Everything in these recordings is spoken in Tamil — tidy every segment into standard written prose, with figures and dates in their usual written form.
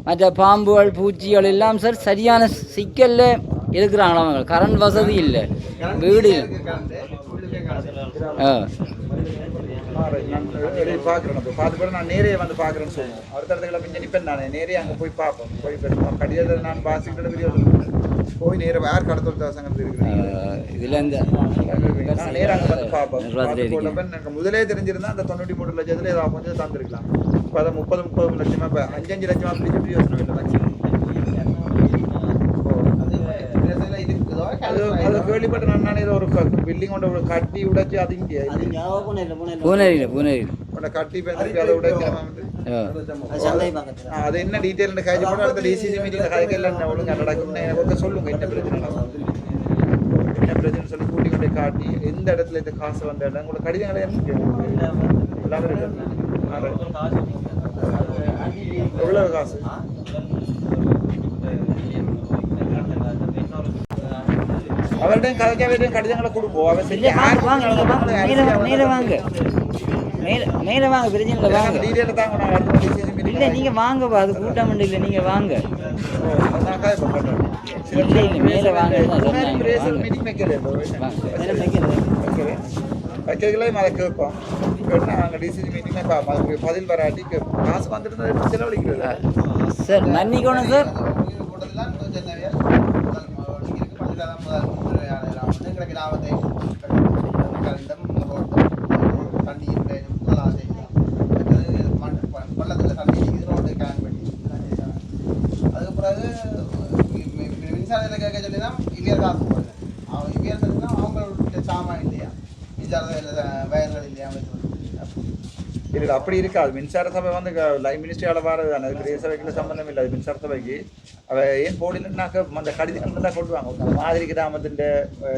மற்ற பாம்புகள் பூச்சிகள் எல்லாம் சார் சரியான சிக்கல்ல இருக்கிறாங்களா அவங்க. கரண்ட் வசதி இல்லை வீடு. பார்த்து நான் நேரே வந்து பார்க்குறேன்னு சொல்லுவோம். அடுத்த இடத்துல கொஞ்சம் நிற்பேன். நான் நேரே அங்கே போய் பார்ப்போம். போய் கடிதத்தில் நான் பாசிக்கிட்டு வீடியோ போய் நேரம் யார் கடத்தல் சங்கத்தில் இருக்கிறேன் இதில் இந்த நேரம் அங்கே வந்து பார்ப்போம். எனக்கு முதலே தெரிஞ்சிருந்தா அந்த 93 லட்சத்தில் ஏதாவது கொஞ்சம் தந்துருக்கலாம். இப்போ அதை 30 லட்சமாக இப்போ 5 லட்சமாக பிடிச்சி யோசனை இல்லை மேக்ஸிமம். அது கேள்விப்பட்ட நான் ஏதோ ஒரு பில்டிங் கொண்டு கட்டி உடைச்சு அது இங்கே பூனேரியில் கட்டி பேருக்கு அதை உடைச்சு அது என்ன டீட்டெயில் காய்ச்சி போட்டு அடுத்த டிசிசி மீட்டிங்கில் காய்க்கெல்லாம் ஒழுங்காக நடக்கும்னு எனக்கு சொல்லுங்க. என்ன பிரச்சனை சொல்லி கூட்டி கொண்டே காட்டி எந்த இடத்துல இந்த காசு வந்த இடம் உங்களோட கடிதங்களை எல்லாமே எவ்வளவு காசு அவர்கிட்ட கதைக்காக கடிதங்களை கொடுப்போம். அவர் மேலே வாங்க பிரச்சனை வாங்க டீட்டெயில் தாங்க. இல்லை நீங்கள் வாங்க, அது கூட்டம் இல்லை, நீங்கள் வாங்க. மேலே வாங்க வைக்கலையும் அதை கேட்போம். நாங்கள் டிசிசி மீட்டிங்கே பார்ப்போம். பதில் வராட்டி காசு வந்துட்டு செலவழிக்கிறது சார். நன்றிக்கணும் சார். கிராமத்தை பள்ளத்தில் தண்ணி ரோடு கேன் பண்ணி அதுக்கு பிறகு மின்சாரத்தில் கேட்க சொல்லி தான் இவியர் காசு போடுது. அவன் இவியர் தான் அவங்களோட சாமான் இல்லையா, மின்சாரத்தில் வயர்கள் இல்லையா இல்லை அப்படி இருக்காது. மின்சார சபை வந்து லைன் மினிஸ்ட்ரியால் வர்றது தானே. பெரிய சபைக்குள்ள சம்பந்தம் இல்லை. அது மின்சார சபைக்கு அவ ஏன் போடலன்னாக்க அந்த கடிதங்கள் தான் கொண்டு வாங்க. மாதிரி கிராமத்தின்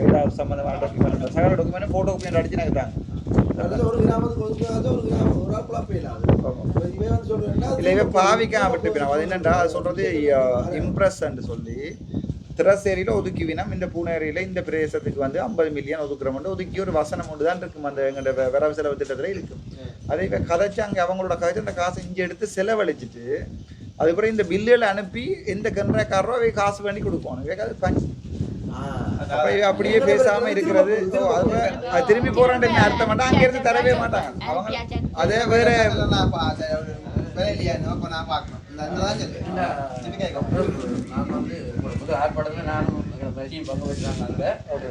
ஏதாவது சம்பந்தமான டாக்குமெண்ட் சகல டாக்குமெண்ட் ஃபோட்டோ காப்பி அடிச்சு எனக்கு தாங்க. இல்லை இவன் பாவிக்க விட்டுப்பினா அது என்னண்டா சொல்றது இம்ப்ரெஸ் சொல்லி திரசேரியில் ஒதுக்கிவினம் இந்த பூனேரியில் இந்த பிரதேசத்துக்கு வந்து 50 மில்லியன் ஒதுக்குறோம்னு ஒதுக்கி ஒரு வசனம் ஒன்று தான் இருக்கும். அந்த எங்களோட வரவு செலவு திட்டத்தில் இருக்கும். அதை இப்போ கதைச்சு அங்கே அவங்களோட கதைச்சு அந்த காசை இங்கே எடுத்து செலவழிச்சிட்டு அதுக்கப்புறம் இந்த பில்லுகளை அனுப்பி எந்த கன்றாக்காரரோ அவை காசு பண்ணி கொடுப்போம். அது பஞ்சு அப்போ அப்படியே பேசாமல் இருக்கிறது. அது திரும்பி போகிறான்னு அர்த்தம் மாட்டாங்க. அங்கேருந்து தரவே மாட்டாங்க அவங்க. அதே வேற ஆர்ப்பாட்டத்தில் நானும் பரிசையும் பங்கு வச்சுருக்காங்க. அங்கே ஒரு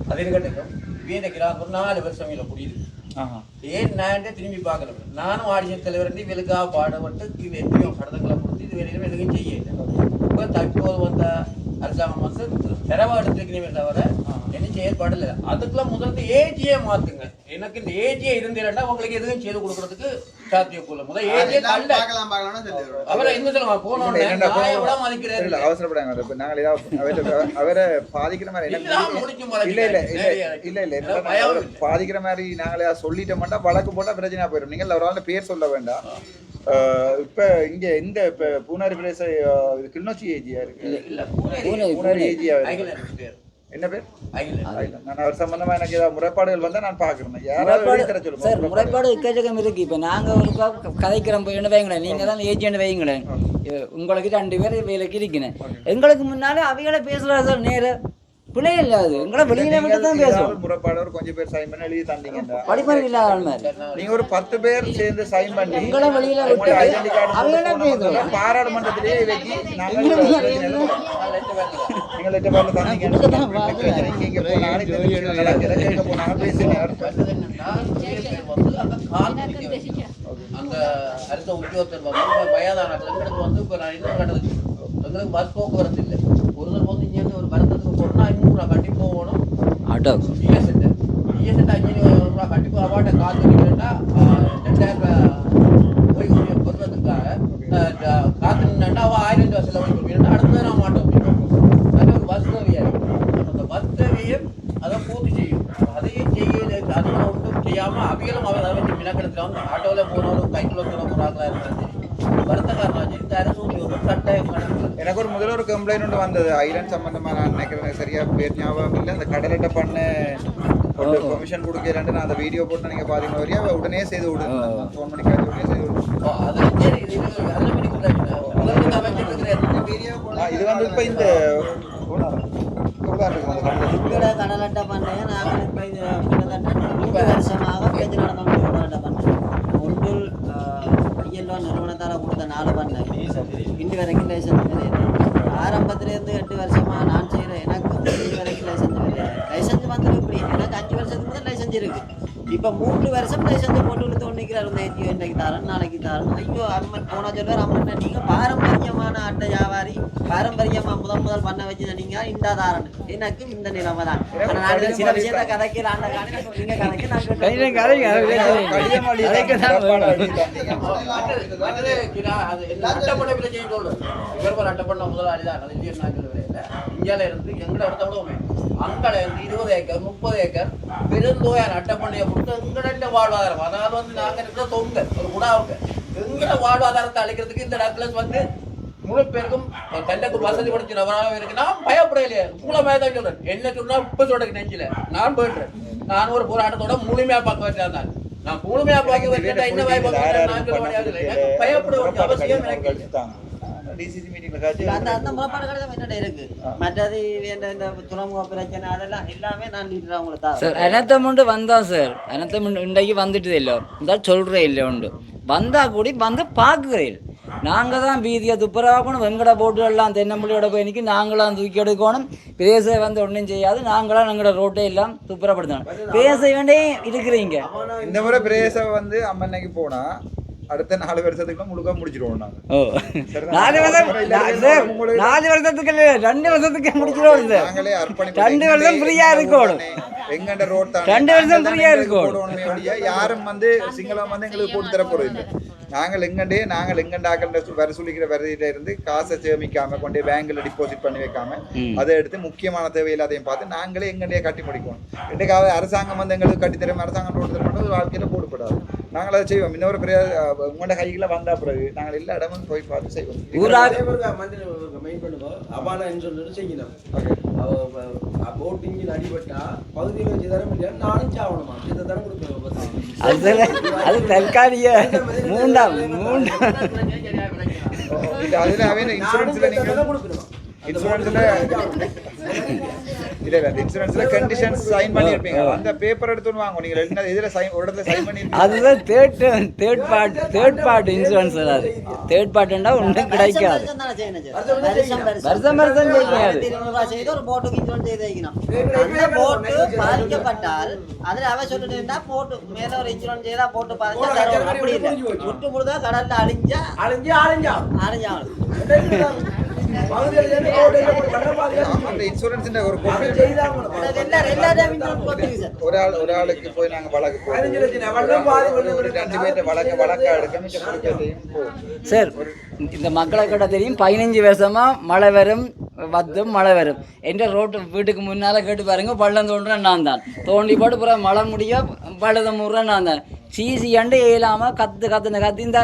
அது இருக்கட்டும். வீத கிராமம் 4 வருஷம் இல்லை குடியிருக்கு. ஏன் நான் திரும்பி பார்க்குறேன். நானும் ஆடிஷன் தலைவர் இவளுக்காக பாடப்பட்டு எத்தனையோ கடத்தங்களை கொடுத்து இது வெளியிலும் எதுவும் செய்யலை. இப்போ தற்போது வந்த அரசாங்கம் வந்து செலவா எடுத்துருக்கணுமே தவிர என்ன செயல்பாடு இல்லை. அதுக்கெல்லாம் முதல்ல ஏஜியே மாற்றுங்க. எனக்கு இந்த ஏஜியே இருந்தேன்னா உங்களுக்கு எதுவும் செய்து கொடுக்கறதுக்கு சாத்தியக்குள்ள முதல் ஏஜியே அவரை என்ன சொல்லுவாங்க போனோட மதிக்கிறாரு. அவசரப்படாங்க. இப்போ நாங்கள் ஏதாவது அவரை பாதிக்கிற மாதிரி இல்லை இல்லை இல்லை இல்லை இல்லை பாதிக்கிற மாதிரி நாங்களே சொல்லிட்ட மாட்டோம். வழக்கு போட்டால் பிரச்சனையாக போயிடும். நீங்கள் ஒரு ஆள் பேர் சொல்ல வேண்டாம். இப்போ இங்கே இந்த இப்போ பூனாரி பிரதேச கிளிநொச்சி ஏஜியா இருக்கு. பூனாரி ஏஜியா என்ன பேர்? நான் அவர் சம்பந்தமா எனக்கு ஏதாவது முறைப்பாடுகள் வந்தால் நான் பார்க்குறேன். யாராவது சார் முறைப்பாடு எக்கச்சக்கம் இருக்கு. இப்போ நாங்கள் ஒரு கதைக்கிறோம் போய் வைங்களேன். நீங்கள் தான் ஏஜென்ட் வைங்களேன். உங்களுக்கு 2 பேர் வேலைக்கு இருக்கணும். எங்களுக்கு முன்னாலே அவைகளை பேசுகிறா சார். நேரம் பிள்ளை இல்லாது எங்களை வெளியில மட்டும் தான் பேசுவோம். முறைப்பாடு கொஞ்சம் பேர் சைன் பண்ணி எழுதி தந்தீங்க. படிப்பறிவு இல்லாத நீங்க ஒரு 10 பேர் சேர்ந்து சைன் பண்ணி எங்களை வெளியில ஐடென்டி கார்டு பாராளுமன்றத்திலேயே இலக்கி நாங்கள் நீங்கள் லெட்டர் பேர்ல தந்தீங்க. இங்க போனாங்க பேசினார். அந்த அடுத்த உத்தியோகத்தர் வந்து வயதானவர்களுக்கு வந்து இப்போ நான் இன்னும் கட்டது எங்களுக்கு பஸ் போக்குவரத்து இல்லை. ஒரு நாள் வந்து இங்கே ஒரு மருந்தத்துக்கு போகணும்னா 500 ரூபா கட்டி போகணும். ஆட்டோ இஎஸ்எட் 500 ரூபா கட்டி போய் அவாட்ட காசு இல்லைன்னா 2000 போய் பொருவதுக்காக காசு நின்னா அவள் 1000 ரூபா செலவு கொடுப்பீங்கன்னா அடுத்த நான் மாட்டோம். அது ஒரு பஸ் தேவையாக அந்த பஸ் தேவையும் அதை பூர்த்தி செய்யும். அதையும் செய்ய அதுவும் ஒன்றும் செய்யாமல் அவைகளும் அவன் அதை வச்சு மினக்கெடுத்துல வந்து ஆட்டோவில் போனவரும் கைக்குள்ள போகிறாங்களா இருந்தாலும் வருத்தக்காரனாச்சு இந்த அரசு ஒரு கட்டாயம் கணக்கு. எனக்கு ஒரு முதல்ல ஒரு கம்ப்ளைண்ட் ஒன்று வந்தது ஐரன் சம்பந்தமாக. நான் நினைக்கிறேன் சரியா பேர் ஞாபகம் இல்லை. அந்த கடலட்டை பண்ண பெர்மிஷன் கொடுக்கலன்னு நான் அந்த வீடியோ போட்டு நீங்க பாத்தீங்க வரையா உடனே செய்து விடுங்க ஃபோன் பண்ணி கேட்டு உடனே செய்து விடுங்க அது சரி அது பண்ணி கொடுத்தாங்க உங்களுக்கு அமைச்சிருக்கிற வீடியோ இது வந்து இப்ப இந்த கடல் அட்டை பண்ணேன் நாங்கள் இப்போ இது கிட்டத்தட்ட 3 வருஷமாக பேச்சு நடந்தோம் கடல் அட்டை பண்ணேன் ஒன்றில் ஐயல்வா நிறுவனத்தால் கொடுத்த 4 பண்ணேன் இன்று வரைக்கும் லைசன்ஸ் கிடையாது ஆரம்பத்திலேருந்து 8 வருஷமாக நான் செய்கிறேன் எனக்கு இன்று வரைக்கும் லைசன்ஸ் கிடையாது லைசன்ஸ் வந்து இப்படி எனக்கு 5 வருஷத்துக்கு முதல் லைசன்ஸ் இருக்குது இப்போ 3 வருஷம் லைசன்ஸ் போட்டு தோண்டிக்கிறார் இந்த ஏற்றியோ இன்றைக்கு தாரன் நாளைக்கு தாரன் ஐயோ அம்மன் போனால் சொல்வார் அம்மன் நீங்கள் பாரம்பரியமான அட்டை வியாபாரி பாரம்பரியமாக முதல் பண்ண வச்சு நீங்கள் இந்த தாரன் எனக்கு இந்த நிலைமை தான் ஆனால் நான் சில விஷயத்தை கதைக்கிறான் நீங்கள் இந்தியாவில இருந்து எங்களை இடத்த விடுவோமே அங்கே இருந்து 20 ஏக்கர் 30 ஏக்கர் பெருந்தோயான அட்டைப்பண்ணையை கொடுத்து எங்களோட வாழ்வாதாரம் அதாவது வந்து நாங்கள் இருக்கிற தொங்க ஒரு குடாவுக்கு எங்களோட வாழ்வாதாரத்தை அளிக்கிறதுக்கு இந்த இடத்துல வந்து முழு பேருக்கும் தண்டக்கு வசதி படுத்தினவராக இருக்கு நான் பயப்படையிலையே மூலமாக தான் சொல்றேன் என்ன சொன்னா இப்ப சொல்றேன் நெஞ்சில நான் போயிடுறேன் நான் ஒரு போராட்டத்தோட முழுமையா பார்க்க வச்சிருந்தேன் நான் முழுமையா பார்க்க வச்சிருந்தேன் என்ன வாய்ப்பு நான் சொல்ல முடியாது பயப்பட வேண்டிய அவசியம் எனக்கு டிசிசி மீட்டிங்ல காட்சி அந்த முறைப்பாடு கடிதம் என்னடா இருக்கு மற்றது இந்த துறைமுக பிரச்சனை அதெல்லாம் எல்லாமே நான் லீடர் உங்களுக்கு தான் சார் அனத்தம் உண்டு வந்தோம் சார் அனத்தம் இன்றைக்கு வந்துட்டு இல்லை இந்த சொல்கிறே இல்லை உண்டு வந்தால் கூடி வந்து பார்க்குறேன் நாங்கள் தான் வீதியை துப்புரவாக்கணும் வெங்கட போட்டு எல்லாம் தென்னம்பள்ளியோட போய் நிற்கி நாங்களாம் தூக்கி எடுக்கணும் பேச வந்து ஒன்றும் செய்யாது நாங்களாம் எங்களோட ரோட்டை எல்லாம் துப்புரப்படுத்தணும் பேச வேண்டிய இருக்கிறீங்க இந்த முறை பிரேச வந்து அம்மன்னைக்கு போனா அடுத்த 4 வருஷத்துக்குள்ள முழுக்க முடிச்சிருவோம் நாங்க. ஓ 4 வருஷம் 4 வருஷத்துக்கு 2 வருஷத்துக்கு முடிச்சிருவோம் சார். நாங்களே அர்ப்பணிப்பு 2 வருஷம் ஃப்ரீயா இருக்கணும். எங்கண்ட ரோட் தான் 2 வருஷம் ஃப்ரீயா இருக்கணும். யாரும் வந்து சிங்களம் வந்து எங்களுக்கு போட்டு தர போறது இல்லை. நாங்கள் எங்கண்டாக்கள் வர சொல்லிக்கிற வரையில இருந்து காசை சேமிக்காம கொண்டு பேங்க்ல டிபாசிட் பண்ணி வைக்காம அதை எடுத்து முக்கியமான தேவையில்லாதையும் பார்த்து நாங்களே எங்கண்டே கட்டி முடிக்கணும். இன்றைக்காவது அரசாங்கம் வந்து எங்களுக்கு கட்டித்தரும் அரசாங்கம் ரோடு தரப்படும் வாழ்க்கையில போடுபடாது. நாங்கள் அதை செய்வோம். இன்னொரு பெரிய உங்களோட கைகளை வந்தா பிறகு நாங்கள் எல்லா இடமும் போய் பார்த்து செய்வோம். அடிபட்டா பகுதியில் வச்சு தர முடியாது நானும் சாவணுமா இதை தரம் கொடுப்பேன் அது தற்காலிக மூண்டாம் அதுல அவன் இன்சூரன்ஸ்ல நீங்க இன்சூரன்ஸ்ல கண்டிஷன்ஸ் சைன் பண்ணி இருப்பீங்க. அந்த பேப்பர் எடுத்து வாங்க. நீங்க ரெண்டு இதுல சைன் ஒரு இடத்துல சைன் பண்ணி அதுதான் தேர்ட் பார்ட் இன்சூரன்ஸ். அது தேர்ட் பார்ட்னா ஒன்றும் கிடைக்காது. வருஷம் செய்து ஒரு போட்டுக்கு இன்சூரன்ஸ் செய்து வைக்கணும். அந்த போட்டு பாதிக்கப்பட்டால் அதுல அவ சொல்லிட்டு போட்டு மேல ஒரு இன்சூரன்ஸ் செய்தா போட்டு பாதிச்சா அப்படி இல்லை. சுட்டு முழுதா கடல்ல அழிஞ்சா ஒராளுக்கு போய் நாங்க வழக்கு சார் இந்த மக்களை கிட்ட தெரியும் 15 வருஷமா மழை வரும் மழை வரும் என்ற ரோட்டு வீட்டுக்கு முன்னால கேட்டு பாருங்க. பள்ளம் தோன்றேன் நான் தான் தோண்டி போட்டு புற மழை முடிய பள்ளம் முடுறேன் நான் தான் சிசி அண்டு இயலாம கத்து இந்த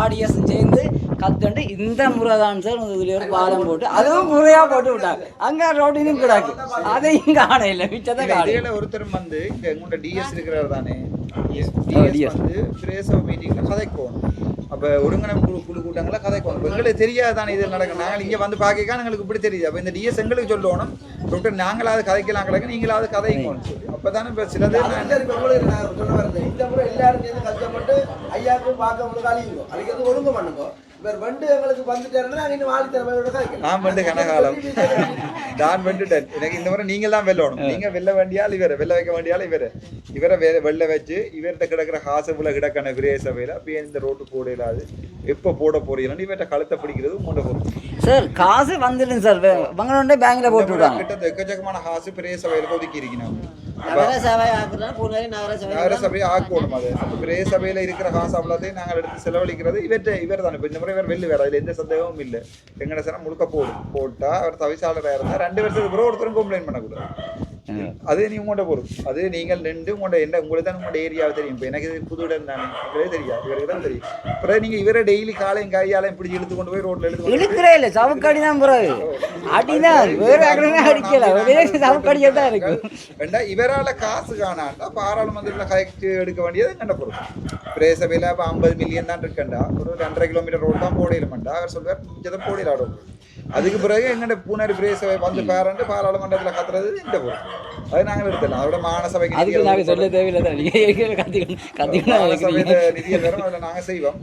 ஆடியஸ் சேர்ந்து கத்துண்டு இந்த முறை தான் சார் இதுல ஒரு பாலம் போட்டு அதுவும் முறையா போட்டு விட்டாங்க. அங்க ரோட்டினும் கிடாக்கு அதையும் காண இல்லை மிச்சத்தை காண. ஒருத்தர் வந்து இங்க உங்களோட டிஎஸ் இருக்கிறார் தானே டிஎஸ் வந்து பிரேசவ மீட்டிங்ல கதைக்கோணும். அப்ப ஒருங்கிணைப்பு குழு கூட்டங்களை கதைக்கோணும். எங்களுக்கு தெரியாதானே இது நடக்கும். நாங்கள் இங்க வந்து பாக்கிக்கா எங்களுக்கு இப்படி தெரியுது. அப்ப இந்த டிஎஸ் எங்களுக்கு சொல்லணும் டாக்டர் நாங்களாவது கதைக்கலாம் கிடக்கு நீங்களாவது கதைக்கணும் சொல்லி அப்பதானே இப்ப சிலது சொல்ல வரது இந்த முறை எல்லாரும் சேர்ந்து கஷ்டப்பட்டு ஐயாவுக்கும் பார்க்க முழுக்காலிங்க அதுக்கு ஒழுங்கு பண்ணுங்க. இவர் வண்டு எங்களுக்கு வந்துட்டாருன்னா இன்னும் வாழி திறமையோட கதைக்கணும். நான் வந்து கனகாலம் நான் வந்துட்டேன். எனக்கு இந்த முறை நீங்க தான் வெல்லணும். நீங்க வெல்ல வேண்டியால் வெல்ல வைக்க வேண்டியால் இவரை வெல்ல வச்சு இவர்கிட்ட கிடக்கிற ஹாசபுல கிடக்கான விரைய சபையில அப்பயே இந்த ரோட்டு போட இல்லாது எப்ப போட போறீங்கன்னு இவர்கிட்ட கழுத்தை பிடிக்கிறது மூட போறோம் சார். காசு வந்துடும் சார். வாங்கணும்னே பேங்க்ல போட்டு விடுவாங்க. கிட்ட எக்கச்சக்கமான ஹாசு பெரிய சபையில ஒதுக்கி இருக்கணும். நகர சபையை ஆக்கணும். அது அப்ப பெரிய சபையில இருக்கிற காசு அவ்வளோத்தையும் நாங்கள் எடுத்து செலவழிக்கிறது இவர் தானே. இந்த முறை இவர் வெள்ளி வேற அதுல எந்த சந்தேகமும் இல்லை. எங்கட சார் முழுக்க போட்டா அவர் தவிசாளராக இருந்தா 2 வருஷத்துக்கு பிறகு ஒருத்தரும் கம்ப்ளைண்ட் பண்ணக்கூடாது. அது நீ உங்கள்கிட்ட பொறுப்பு. அது நீங்கள் நின்று உங்களோட என்ன உங்களுக்கு தான் உங்களோட ஏரியாவை தெரியும். இப்போ எனக்கு இது புது இடம் தானே, இவரே தெரியாது, இவருக்கு தான் தெரியும். அப்புறம் நீங்கள் இவரை டெய்லி காலையும் கையாலையும் பிடிச்சி இழுத்து கொண்டு போய் ரோட்டில் இழுக்கிறே இல்லை, சவுக்கடி தான் பிறகு அடிதான், வேறு அக்கடமே அடிக்கல, ஒரே சவுக்கடியே தான் இருக்கும். வேண்டா இவரால் காசு காணாண்டா பாராளுமன்றத்தில் கலெக்ட் எடுக்க வேண்டியது எங்கள்கிட்ட பொறுப்பு. பிரேச விலை இப்போ 50 மில்லியன் தான் இருக்கண்டா, ஒரு 2.5 கிலோமீட்டர் ரோடு தான் போடையிலுமெண்டா அவர் சொல்வார், மிச்சத்தை போடையிலாடும். அதுக்கு பிறகு எங்கள்கிட்ட பூனரி பிரேசவை வந்து பேரண்டு பாராளுமன்றத்தில் கத்துறது இந்த பொறுப்பு. அது நாங்கள் எடுத்துடலாம். அதோட மாநசபைக்கு அதுக்கு நாங்கள் சொல்ல தேவையில்லை தான், நீங்கள் கத்திக்கணும். நிதியை தரும், அதில் நாங்கள் செய்வோம்.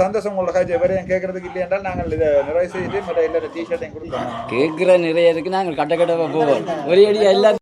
சந்தோஷம் உங்களோட காய்ச்சி எவரையும் கேட்கறதுக்கு இல்லை என்றால் நாங்கள் இதை நிறைவு செய்து மற்ற எல்லா டிஷர்ட்டையும் கொடுத்தோம். கேட்குற நிறைய இருக்கு, நாங்கள் கட்ட கட்டமாக போவோம் ஒரே அடியாக எல்லாத்தையும்